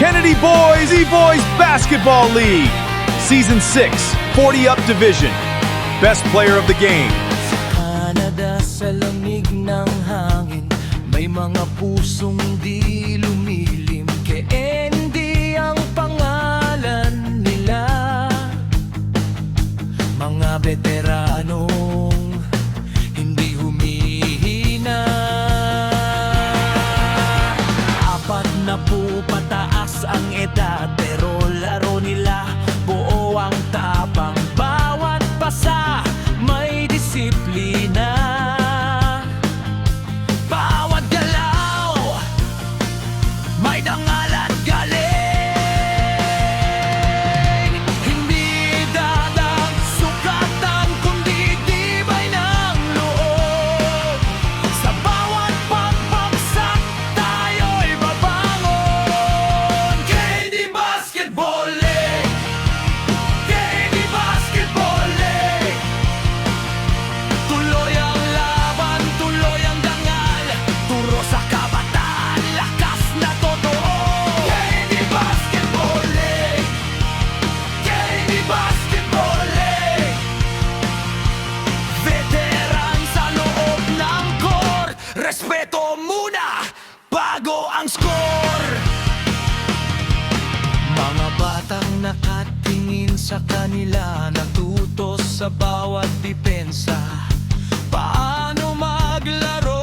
Kennedy Boys E-Boys Basketball League. Season 6, 40-up division. Best player of the game. Canada sa lamig ng hangin, may mga pusong di lumilim. Kay Andy ang pangalan nila. Mga veteranong hindi humihina. 40 pataas ang edad, pero laro nila buo ang tapang. Bawat pasa may disiplina. Bawat galaw may dangal at galing. Hindi dadag sukatan, kundi tibay ng loob. Sa bawat pagbagsak tayo'y babangon. KD Basketball League, KD Basketball League. Tuloy ang laban, tuloy ang dangal, turo sa kabataan, lakas na totoo. KD Basketball League, KD Basketball League. Veteran sa loob ng court, respeto muna bago ang score. Mga batang nakatingin sa kanila, natuto sa bawat depensa. Paano maglaro